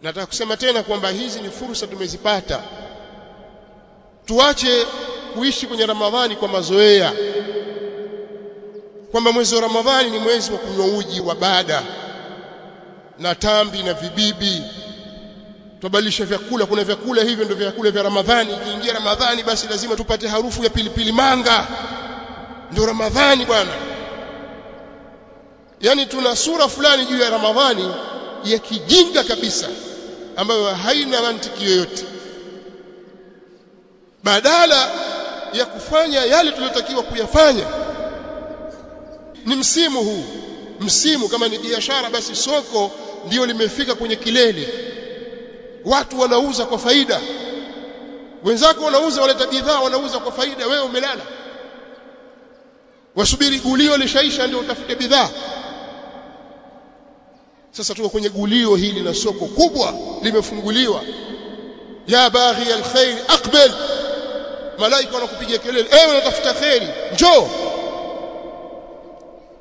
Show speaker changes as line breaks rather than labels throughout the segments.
Nataka kusema tena kwamba hizi ni fursa tumezipata. Tuache kuishi kwenye Ramadhani kwa mazoea, kwamba mwezi wa Ramadhani ni mwezi wa kunywa uji wa baada na tambi na vibibi. Tubadilisha vyakula, kuna vyakula hivyo ndio vyakula vya Ramadhani. Ikiingia Ramadhani basi lazima tupate harufu ya pilipili manga, ndio Ramadhani bwana. Yani tuna sura fulani juu ya Ramadhani ya kijinga kabisa ambayo haina mantiki yoyote. Badala ya kufanya yale tuliyotakiwa kuyafanya, ni msimu huu, msimu kama ni biashara basi soko ndio limefika kwenye kilele, watu wanauza kwa faida, wenzako wanauza, waleta bidhaa wanauza kwa faida, wewe umelala wasubiri gulio lishaisha ndio utafute bidhaa. Sasa tuko kwenye gulio hili na soko kubwa limefunguliwa, ya baghi alkhair aqbal, malaika wanakupigia kelele, ewe unatafuta khairi njoo.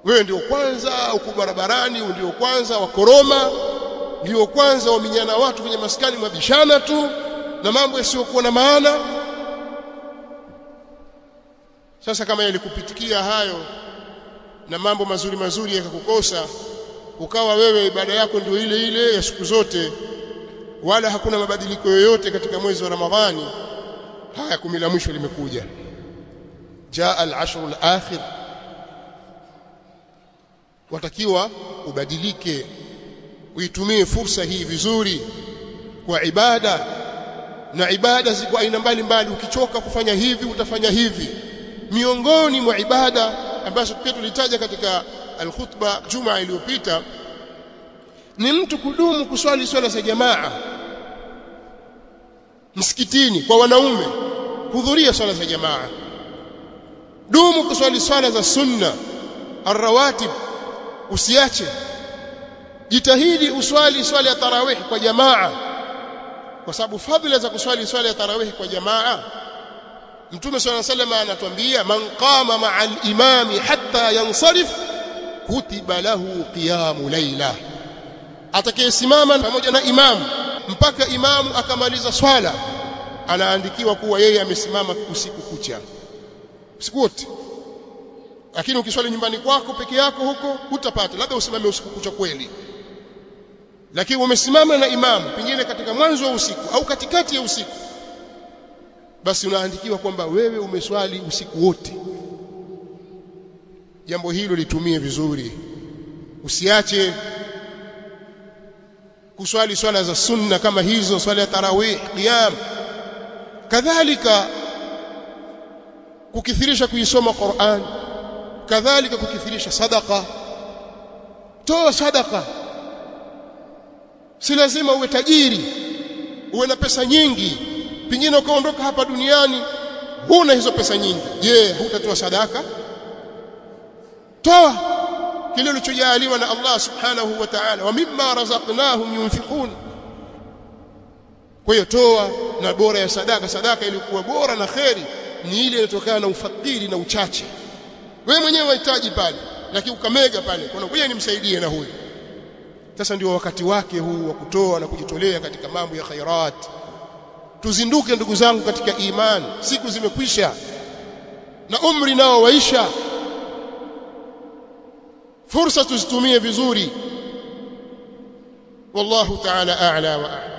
Wewe ndio kwanza uko barabarani, ndio kwanza wakoroma, ndio kwanza waminyana watu kwenye maskani mabishana tu na mambo yasiyokuwa na maana. Sasa kama yalikupitikia hayo na mambo mazuri mazuri yakakukosa, ukawa wewe ibada yako ndio ile ile ya siku zote, wala hakuna mabadiliko yoyote katika mwezi wa Ramadhani, haya kumi la mwisho limekuja, jaa al-ashr al-akhir, watakiwa ubadilike, uitumie fursa hii vizuri kwa ibada. Na ibada ziko aina mbalimbali, ukichoka kufanya hivi utafanya hivi. Miongoni mwa ibada ambazo pia tulitaja katika al-khutba Jumaa iliyopita ni mtu kudumu kuswali swala za jamaa msikitini. Kwa wanaume, hudhuria swala za jamaa, dumu kuswali swala za sunna ar-rawatib, usiache. Jitahidi uswali swala ya tarawih kwa jamaa, kwa sababu fadhila za kuswali swala ya tarawih kwa jamaa, Mtume صلى الله عليه وسلم anatuambia, man qama ma'a al-imami hatta yansarif kutiba lahu qiyamu layla, atakayesimama pamoja na imamu mpaka imamu akamaliza swala, anaandikiwa kuwa yeye amesimama usiku kucha, usiku wote. Lakini ukiswali nyumbani kwako peke yako huko hutapata, labda usimame usiku kucha kweli. Lakini umesimama na imamu pengine katika mwanzo wa usiku au katikati ya usiku, basi unaandikiwa kwamba wewe umeswali usiku wote. Jambo hilo litumie vizuri, usiache kuswali swala za sunna kama hizo, swala ya tarawih, qiyam. Kadhalika kukithirisha kuisoma Qur'an, kadhalika kukithirisha sadaqa. Toa sadaqa, si lazima uwe tajiri, uwe na pesa nyingi, pengine ukaondoka hapa duniani huna hizo pesa nyingi. Je, hutatoa sadaka? Toa kile ulichojaliwa na Allah subhanahu wa ta'ala, wa mimma razaqnahum yunfiqun. Kwa hiyo toa, na bora ya sadaka ilikuwa bora na khairi ni ile inatokana na ufakiri na uchache. Wewe mwenyewe unahitaji pale, lakini ukamega pale, kuna ngoja nimsaidie na huyu. Sasa ndio wakati wake huu wa kutoa na kujitolea katika mambo ya khairat. Tuzinduke ndugu zangu katika imani, siku zimekwisha na umri nao waisha. Fursa tuzitumie vizuri. Wallahu ta'ala a'la wa a'lam.